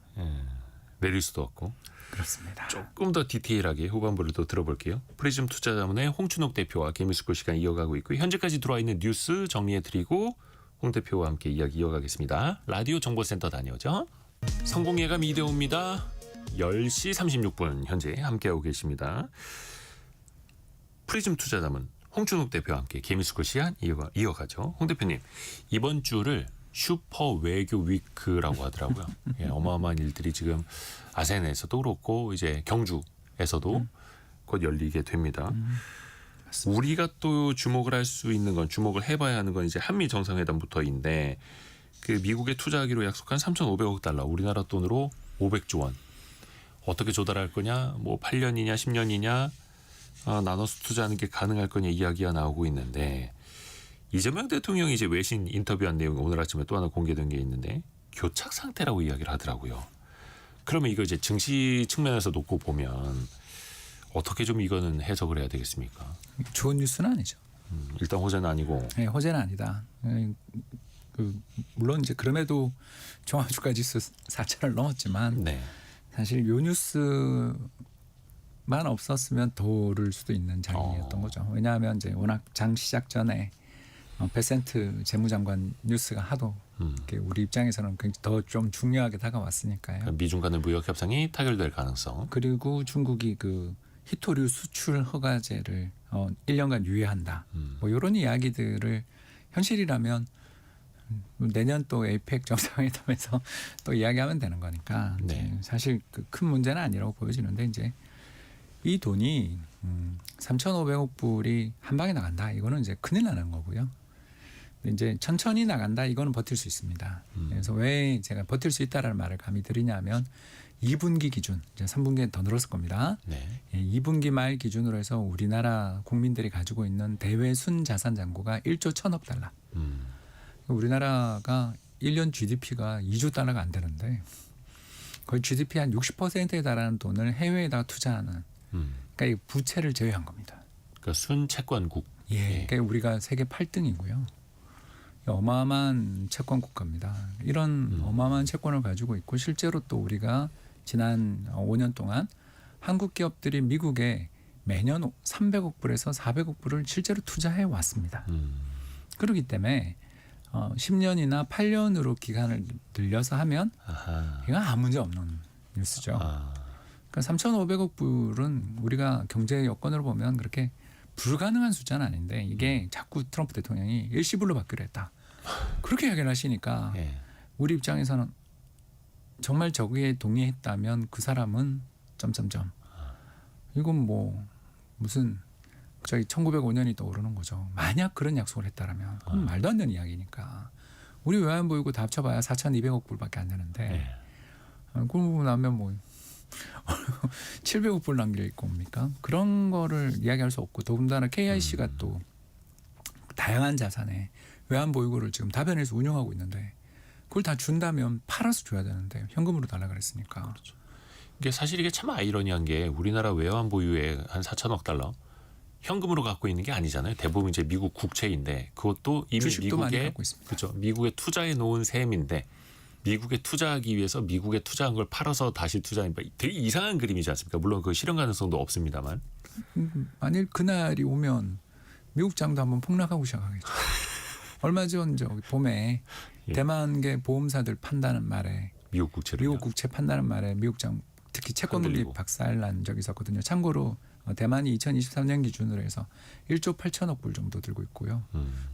내릴 수도 없고. 그렇습니다. 조금 더 디테일하게 후반부를 또 들어볼게요. 프리즘 투자자문의 홍춘옥 대표와 개미스쿨 시간 이어가고 있고 현재까지 들어와 있는 뉴스 정리해드리고 홍 대표와 함께 이야기 이어가겠습니다. 라디오 정보센터 다녀오죠. 성공예감 이대호입니다. 10시 36분 현재 함께하고 계십니다. 프리즘 투자자문 홍춘욱 대표와 함께 개미스쿨 시간 이어가죠. 홍 대표님 이번 주를 슈퍼 외교 위크라고 하더라고요. 예, 어마어마한 일들이 지금 아세안에서도 그렇고 이제 경주에서도 곧 열리게 됩니다. 우리가 또 주목을 할 수 있는 건 주목을 해봐야 하는 건 이제 한미 정상회담부터인데 그 미국에 투자하기로 약속한 3,500억 달러 우리나라 돈으로 500조 원 어떻게 조달할 거냐 뭐 8년이냐 10년이냐 나눠서 투자하는 게 가능할 거냐 이야기가 나오고 있는데 이재명 대통령이 이제 외신 인터뷰한 내용이 오늘 아침에 또 하나 공개된 게 있는데 교착 상태라고 이야기를 하더라고요. 그러면 이거 이제 증시 측면에서 놓고 보면 어떻게 좀 이거는 해석을 해야 되겠습니까? 좋은 뉴스는 아니죠. 일단 호재는 아니고. 네, 호재는 아니다. 물론 이제 그럼에도 종합주가지수 4천을 넘었지만 네. 사실 요 뉴스만 없었으면 더 오를 수도 있는 장이었던 거죠. 왜냐하면 이제 워낙 장 시작 전에 베센트 재무장관 뉴스가 하도 우리 입장에서는 더 좀 중요하게 다가왔으니까요. 그러니까 미중 간의 무역 협상이 타결될 가능성. 그리고 중국이 그 희토류 수출 허가제를 1년간 유예한다. 뭐 이런 이야기들을 현실이라면 내년 또 에이펙 정상회담에서 또 이야기하면 되는 거니까 네. 사실 그 큰 문제는 아니라고 보여지는데 이제 이 돈이 3,500억 불이 한 방에 나간다. 이거는 이제 큰일 나는 거고요. 이제 천천히 나간다. 이거는 버틸 수 있습니다. 그래서 왜 제가 버틸 수 있다라는 말을 감히 드리냐면 2분기 기준, 이제 3분기에 더 늘었을 겁니다. 네. 2분기 말 기준으로 해서 우리나라 국민들이 가지고 있는 대외 순자산 잔고가 1조 1,000억 달러. 우리나라가 1년 GDP가 2조 달러가 안 되는데 거의 GDP 한 60%에 달하는 돈을 해외에다가 투자하는 그러니까 이 부채를 제외한 겁니다. 그러니까 순채권국. 예. 그러니까 우리가 세계 8등이고요. 어마어마한 채권 국가입니다. 이런 어마어마한 채권을 가지고 있고 실제로 또 우리가 지난 5년 동안 한국 기업들이 미국에 매년 300억 불에서 400억 불을 실제로 투자해 왔습니다. 그렇기 때문에 10년이나 8년으로 기간을 늘려서 하면 아하. 이건 아무 문제 없는 뉴스죠. 그러니까 3,500억 불은 우리가 경제 여건으로 보면 그렇게 불가능한 숫자는 아닌데 이게 자꾸 트럼프 대통령이 일시불로 받기로 했다. 그렇게 이야기를 하시니까 예. 우리 입장에서는 정말 저기에 동의했다면 그 사람은 점점점 이건 뭐 무슨 저희 1905년이 떠오르는 거죠. 만약 그런 약속을 했다라면 그건 말도 안 되는 이야기니까 우리 외환보유고 다 합쳐봐야 4,200억 불밖에 안 되는데 그러고 나면 뭐 700억 불 남길 겁니까? 그런 거를 이야기할 수 없고 더군다나 KIC가 또 다양한 자산에 외환보유고를 지금 다변에서 운영하고 있는데 그걸 다 준다면 팔아서 줘야 되는데 현금으로 달라 그랬으니까. 그렇죠. 이게 사실 이게 참 아이러니한 게 우리나라 외환 보유액 한 4천억 달러 현금으로 갖고 있는 게 아니잖아요. 대부분 이제 미국 국채인데 그것도 이미 주식도 많이 미국에 갖고 있습니다. 그렇죠. 미국에 투자해 놓은 셈인데 미국에 투자하기 위해서 미국에 투자한 걸 팔아서 다시 투자하니까 되게 이상한 그림이지 않습니까? 물론 그 실현 가능성도 없습니다만. 만일 그날이 오면 미국 장도 한번 폭락하고 시작하겠죠. 얼마 전 저기 봄에 예. 대만계 보험사들 판다는 말에 미국 국채를. 미국 국채 판다는 말에 미국 장 특히 채권 금리 흔들리고. 박살난 적이 있었거든요. 참고로 대만이 2023년 기준으로 해서 1조 8천억 불 정도 들고 있고요.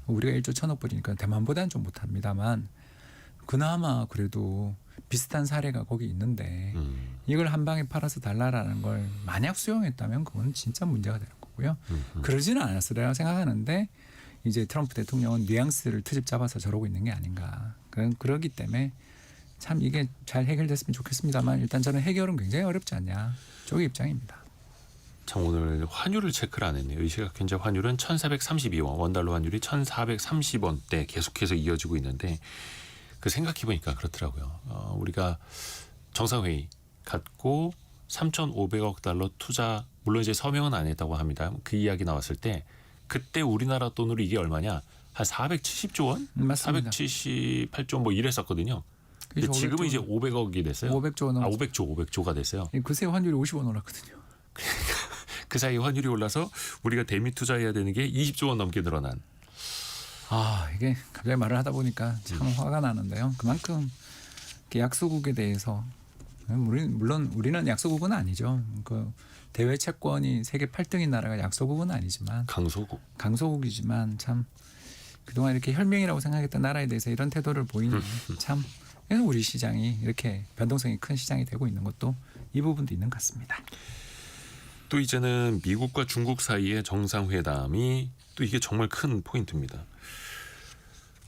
우리가 1조 1천억 불이니까 대만보다는 좀 못합니다만 그나마 그래도 비슷한 사례가 거기 있는데 이걸 한 방에 팔아서 달라라는 걸 만약 수용했다면 그건 진짜 문제가 되는 거고요. 그러지는 않았으리라고 생각하는데 이제 트럼프 대통령은 뉘앙스를 트집 잡아서 저러고 있는 게 아닌가. 그러기 때문에 참 이게 잘 해결됐으면 좋겠습니다만 일단 저는 해결은 굉장히 어렵지 않냐. 저의 입장입니다. 참 오늘 환율을 체크를 안 했네요. 이 시각 현재 환율은 1,432원, 원달러 환율이 1,430원대 계속해서 이어지고 있는데 그 생각해 보니까 그렇더라고요. 우리가 정상회의 갖고 3,500억 달러 투자, 물론 이제 서명은 안 했다고 합니다. 그 이야기 나왔을 때 그때 우리나라 돈으로 이게 얼마냐? 한 470조 원? 맞습니다. 478조 뭐 이랬었거든요. 근데 지금은 이제 500억이 됐어요. 500조 넘. 500조가 됐어요. 그새 환율이 50원 올랐거든요. 그 사이 환율이 올라서 우리가 대미 투자해야 되는 게 20조 원 넘게 늘어난. 이게 갑자기 말을 하다 보니까 참 화가 나는데요. 그만큼 이렇게 약소국에 대해서 물론 우리는 약소국은 아니죠. 그 대외 채권이 세계 8등인 나라가 약소국은 아니지만 강소국이지만 참 그동안 이렇게 혈맹이라고 생각했던 나라에 대해서 이런 태도를 보이는 참 그래서 우리 시장이 이렇게 변동성이 큰 시장이 되고 있는 것도 이 부분도 있는 것 같습니다. 또 이제는 미국과 중국 사이의 정상회담이 또 이게 정말 큰 포인트입니다.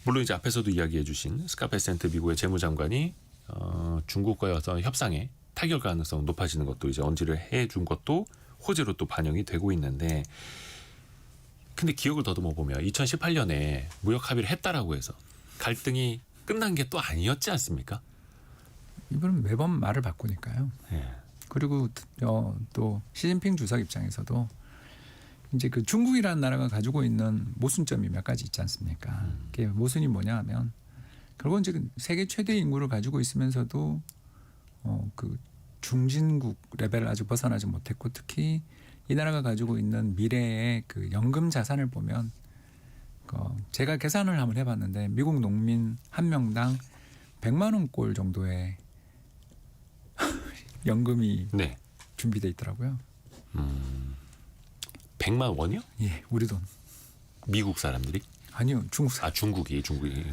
물론 이제 앞에서도 이야기해 주신 스카페센트 미국의 재무장관이 중국과의 어떤 협상에 타결 가능성 높아지는 것도 이제 언지를 해준 것도 호재로 또 반영이 되고 있는데 근데 기억을 더듬어 보면 2018년에 무역 합의를 했다라고 해서 갈등이 끝난 게 또 아니었지 않습니까? 이분은 매번 말을 바꾸니까요. 예. 그리고 또 시진핑 주석 입장에서도 이제 그 중국이라는 나라가 가지고 있는 모순점이 몇 가지 있지 않습니까? 그게 모순이 뭐냐 하면 결국은 지금 세계 최대 인구를 가지고 있으면서도 그 중진국 레벨을 아직 벗어나지 못했고 특히 이 나라가 가지고 있는 미래의 그 연금 자산을 보면 제가 계산을 한번 해봤는데 미국 농민 한 명당 100만 원꼴 정도의 연금이 네. 준비돼 있더라고요. 100만 원이요? 예, 우리 돈. 미국 사람들이? 아니요, 중국 사람. 중국이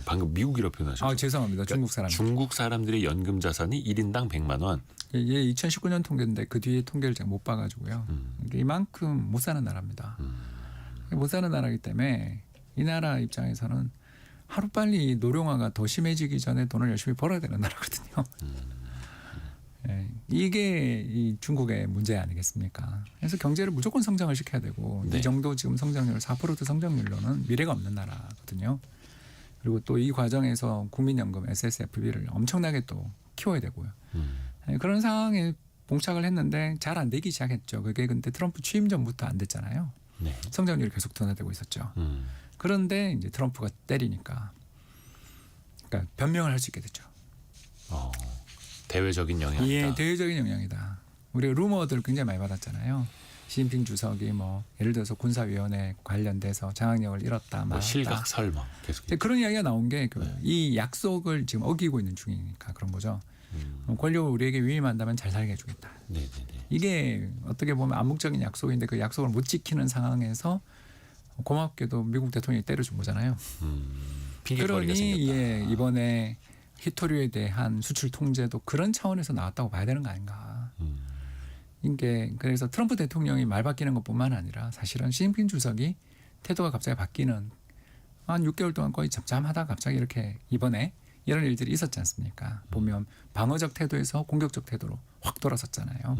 방금 미국이라고 표현하셨죠? 죄송합니다. 중국 사람. 중국 사람들의 연금 자산이 1인당 100만 원. 예, 2019년 통계인데 그 뒤에 통계를 제가 못 봐가지고요. 이만큼 못 사는 나라입니다. 못 사는 나라이기 때문에 이 나라 입장에서는 하루빨리 노령화가 더 심해지기 전에 돈을 열심히 벌어야 되는 나라거든요. 예, 이게 이 중국의 문제 아니겠습니까? 그래서 경제를 무조건 성장을 시켜야 되고 네. 이 정도 지금 성장률 4% 성장률로는 미래가 없는 나라거든요. 그리고 또 이 과정에서 국민연금 SSFB를 엄청나게 또 키워야 되고요. 예, 그런 상황에 봉착을 했는데 잘 안 되기 시작했죠. 그게 근데 트럼프 취임 전부터 안 됐잖아요. 네. 성장률이 계속 둔화되고 있었죠. 그런데 이제 트럼프가 때리니까 그러니까 변명을 할 수 있게 됐죠. 대외적인 영향이다. 예, 대외적인 영향이다. 우리가 루머들 굉장히 많이 받았잖아요. 시진핑 주석이 뭐 예를 들어서 군사위원회 관련돼서 장악력을 잃었다, 뭐 말았다. 실각설 막 계속. 그런 이야기가 나온 게 이 약속을 지금 어기고 있는 중이니까 그런 거죠. 권력을 우리에게 위임한다면 잘 살게 해주겠다. 네네네. 이게 어떻게 보면 암묵적인 약속인데 그 약속을 못 지키는 상황에서 고맙게도 미국 대통령이 때려준 거잖아요. 핑계거리가 그러니 생겼다. 이번에 히토류에 대한 수출 통제도 그런 차원에서 나왔다고 봐야 되는 거 아닌가. 이게 그래서 트럼프 대통령이 말 바뀌는 것뿐만 아니라 사실은 시진핑 주석이 태도가 갑자기 바뀌는 한 6개월 동안 거의 잠잠하다가 갑자기 이렇게 이번에 이런 일들이 있었지 않습니까? 보면 방어적 태도에서 공격적 태도로 확 돌아섰잖아요.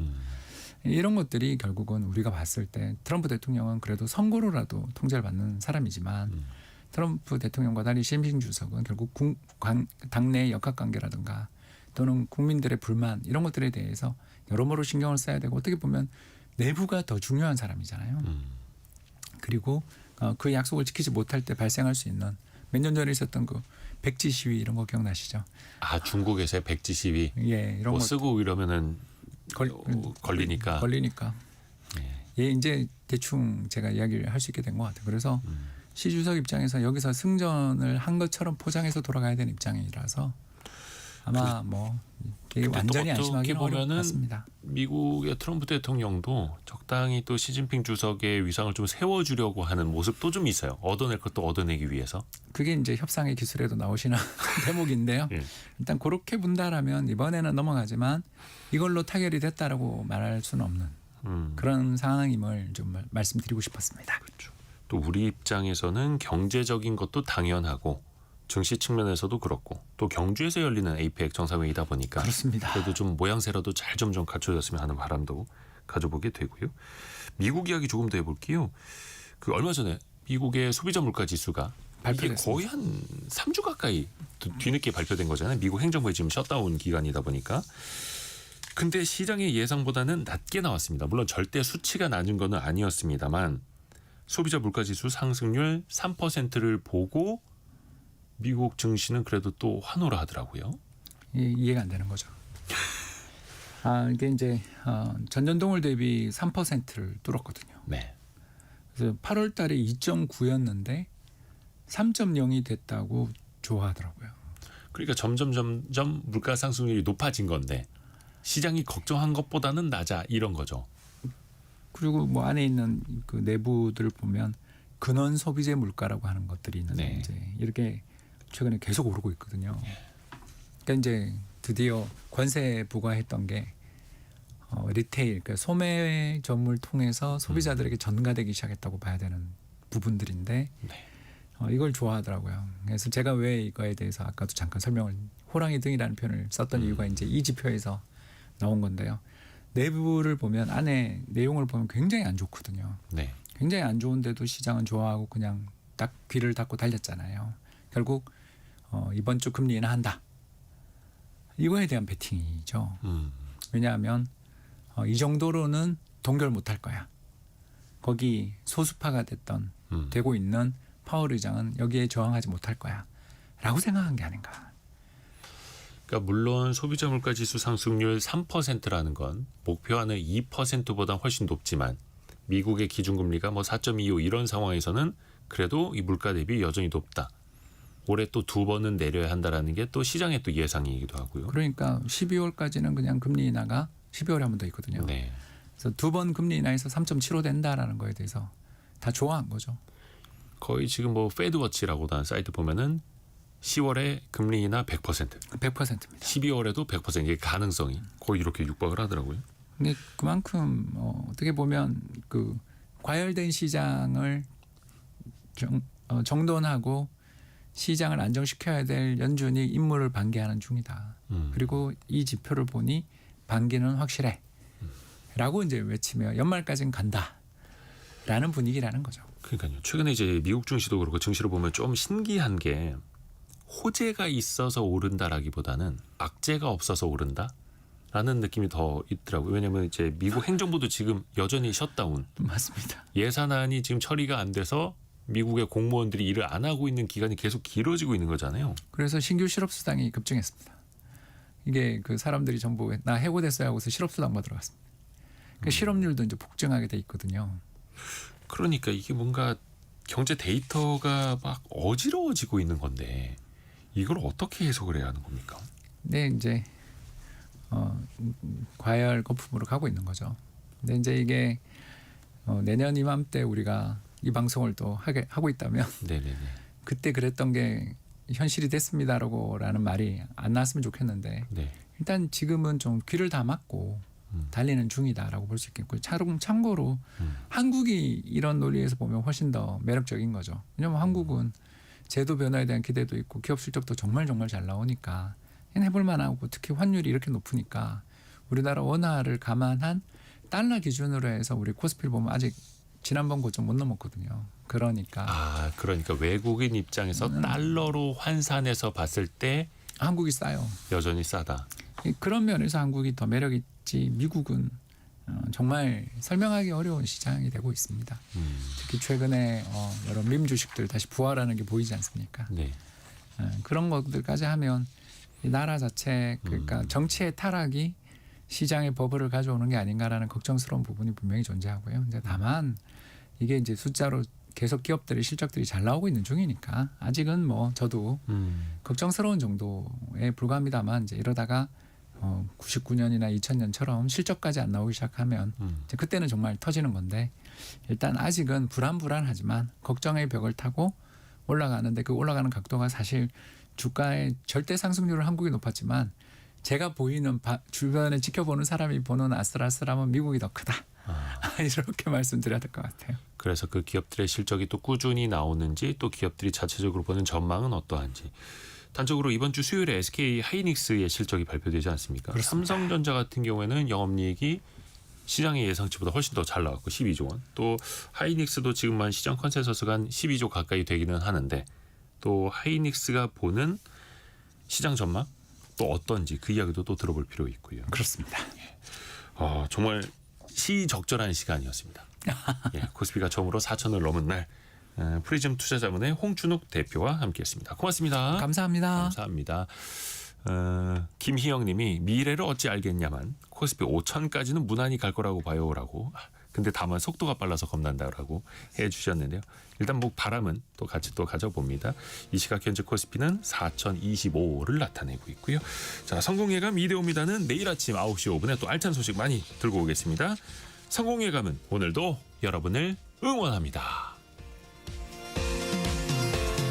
이런 것들이 결국은 우리가 봤을 때 트럼프 대통령은 그래도 선거로라도 통제를 받는 사람이지만 트럼프 대통령과 달리 시진핑 주석은 결국 당내의 역학관계라든가 또는 국민들의 불만 이런 것들에 대해서 여러모로 신경을 써야 되고 어떻게 보면 내부가 더 중요한 사람이잖아요. 그리고 그 약속을 지키지 못할 때 발생할 수 있는 몇 년 전에 있었던 그 백지 시위 이런 거 기억나시죠? 중국에서의 백지 시위. 예, 이런 뭐 거 쓰고 이러면은 걸리니까. 예, 이제 대충 제가 이야기를 할 수 있게 된 것 같아요. 그래서 시 주석 입장에서 여기서 승전을 한 것처럼 포장해서 돌아가야 되는 입장이라서 아마 뭐 이게 완전히 안심하기는 어려울 것 같습니다. 미국의 트럼프 대통령도 적당히 또 시진핑 주석의 위상을 좀 세워주려고 하는 모습도 좀 있어요. 얻어낼 것도 얻어내기 위해서. 그게 이제 협상의 기술에도 나오시는 대목인데요. 예. 일단 그렇게 본다라면 이번에는 넘어가지만 이걸로 타결이 됐다라고 말할 수는 없는 그런 상황임을 좀 말씀드리고 싶었습니다. 그렇죠. 또 우리 입장에서는 경제적인 것도 당연하고 증시 측면에서도 그렇고 또 경주에서 열리는 APEC 정상회의다 보니까 그렇습니다. 그래도 좀 모양새라도 잘 좀 갖춰졌으면 하는 바람도 가져보게 되고요. 미국 이야기 조금 더 해볼게요. 그 얼마 전에 미국의 소비자 물가 지수가 이게 발표됐습니다. 거의 한 3주 가까이 뒤늦게 발표된 거잖아요. 미국 행정부의 지금 셧다운 기간이다 보니까. 근데 시장의 예상보다는 낮게 나왔습니다. 물론 절대 수치가 낮은 건 아니었습니다만 소비자 물가 지수 상승률 3%를 보고 미국 증시는 그래도 또 환호를 하더라고요. 이해가 안 되는 거죠. 이게 이제 전년동월 대비 3%를 뚫었거든요. 네. 그래서 8월 달에 2.9였는데 3.0이 됐다고 좋아하더라고요. 그러니까 점점 물가 상승률이 높아진 건데 시장이 걱정한 것보다는 낮아 이런 거죠. 그리고 뭐 안에 있는 그 내부들을 보면 근원 소비재 물가라고 하는 것들이 있는데 네. 이제 이렇게 최근에 계속 오르고 있거든요. 그러니까 이제 드디어 관세 부과했던 게 리테일, 그러니까 소매점을 통해서 소비자들에게 전가되기 시작했다고 봐야 되는 부분들인데 네. 이걸 좋아하더라고요. 그래서 제가 왜 이거에 대해서 아까도 잠깐 설명을 호랑이 등이라는 표현을 썼던 이유가 이제 이 지표에서 나온 건데요. 내부를 보면 안에 내용을 보면 굉장히 안 좋거든요. 네. 굉장히 안 좋은데도 시장은 좋아하고 그냥 딱 귀를 닫고 달렸잖아요. 결국 이번 주 금리 인하한다. 이거에 대한 베팅이죠. 왜냐하면 이 정도로는 동결 못할 거야. 거기 소수파가 되고 있는 파월 의장은 여기에 저항하지 못할 거야. 라고 생각한 게 아닌가. 그러니까 물론 소비자 물가 지수 상승률 3%라는 건 목표하는 2%보다 훨씬 높지만 미국의 기준금리가 뭐 4.25 이런 상황에서는 그래도 이 물가 대비 여전히 높다. 올해 또 2번은 내려야 한다라는 게 또 시장의 또 예상이기도 하고요. 그러니까 12월까지는 그냥 금리 인하가 12월에 한 번 더 있거든요. 네. 그래서 2번 금리 인하에서 3.75 된다라는 거에 대해서 다 좋아한 거죠. 거의 지금 뭐 페드워치라고 하는 사이트 보면은 10월에 금리 인하 100%, 100%입니다. 12월에도 100% 이게 가능성이 거의 이렇게 육박을 하더라고요. 근데 그만큼 어떻게 보면 그 과열된 시장을 정돈하고 시장을 안정시켜야 될 연준이 임무를 반기하는 중이다. 그리고 이 지표를 보니 반기는 확실해. 라고 이제 외치며 연말까지는 간다. 라는 분위기라는 거죠. 그러니까요. 최근에 이제 미국 증시도 그렇고 증시를 보면 좀 신기한 게 호재가 있어서 오른다라기보다는 악재가 없어서 오른다라는 느낌이 더 있더라고요. 왜냐하면 이제 미국 행정부도 지금 여전히 셧다운. 맞습니다. 예산안이 지금 처리가 안 돼서 미국의 공무원들이 일을 안 하고 있는 기간이 계속 길어지고 있는 거잖아요. 그래서 신규 실업수당이 급증했습니다. 이게 그 사람들이 전부 나 해고됐어요 하고서 실업수당 받으러 갔습니다. 그 실업률도 이제 폭증하게 돼 있거든요. 그러니까 이게 뭔가 경제 데이터가 막 어지러워지고 있는 건데 이걸 어떻게 해석을 해야 하는 겁니까? 네, 이제 과열 거품으로 가고 있는 거죠. 근데 이제 이게 내년 이맘때 우리가 이 방송을 또 하고 있다면 네네네. 그때 그랬던 게 현실이 됐습니다라고라는 말이 안 나왔으면 좋겠는데 네. 일단 지금은 좀 귀를 다 막고 달리는 중이다라고 볼 수 있겠고 참고로 한국이 이런 논리에서 보면 훨씬 더 매력적인 거죠. 왜냐하면 한국은 제도 변화에 대한 기대도 있고 기업 실적도 정말 잘 나오니까 해볼 만하고 특히 환율이 이렇게 높으니까 우리나라 원화를 감안한 달러 기준으로 해서 우리 코스피를 보면 아직 지난번 고점 못 넘었거든요. 그러니까 외국인 입장에서 달러로 환산해서 봤을 때 한국이 싸요. 여전히 싸다. 그런 면에서 한국이 더 매력 있지 미국은 정말 설명하기 어려운 시장이 되고 있습니다. 특히 최근에 여러 밈 주식들 다시 부활하는 게 보이지 않습니까? 네. 그런 것들까지 하면 이 나라 자체 그러니까 정치의 타락이 시장의 버블을 가져오는 게 아닌가라는 걱정스러운 부분이 분명히 존재하고요. 이제 다만 이게 이제 숫자로 계속 기업들의 실적들이 잘 나오고 있는 중이니까 아직은 뭐 저도 걱정스러운 정도에 불과합니다만 이제 이러다가 99년이나 2000년처럼 실적까지 안 나오기 시작하면 이제 그때는 정말 터지는 건데 일단 아직은 불안하지만 걱정의 벽을 타고 올라가는데 그 올라가는 각도가 사실 주가의 절대 상승률은 한국이 높았지만 제가 보이는 주변에 지켜보는 사람이 보는 아슬아슬함은 미국이 더 크다. 이렇게 말씀드려야 될 것 같아요. 그래서 그 기업들의 실적이 또 꾸준히 나오는지 또 기업들이 자체적으로 보는 전망은 어떠한지. 단적으로 이번 주 수요일에 SK 하이닉스의 실적이 발표되지 않습니까? 그렇습니다. 삼성전자 같은 경우에는 영업이익이 시장의 예상치보다 훨씬 더 잘 나왔고 12조 원. 또 하이닉스도 지금만 시장 컨센서스가 한 12조 가까이 되기는 하는데 또 하이닉스가 보는 시장 전망 또 어떤지 그 이야기도 또 들어볼 필요 있고요. 그렇습니다. 정말 시적절한 시간이었습니다. 예, 코스피가 처음으로 4천을 넘은 날 프리즘 투자자문의 홍준욱 대표와 함께했습니다. 고맙습니다. 감사합니다. 감사합니다. 김희영님이 미래를 어찌 알겠냐만 코스피 5천까지는 무난히 갈 거라고 봐요라고. 근데 다만 속도가 빨라서 겁난다라고 해주셨는데요. 일단 뭐 바람은 또 같이 또 가져봅니다. 이 시각 현재 코스피는 4,025를 나타내고 있고요. 자, 성공예감 이대호입니다는 내일 아침 9시 5분에 또 알찬 소식 많이 들고 오겠습니다. 성공예감은 오늘도 여러분을 응원합니다.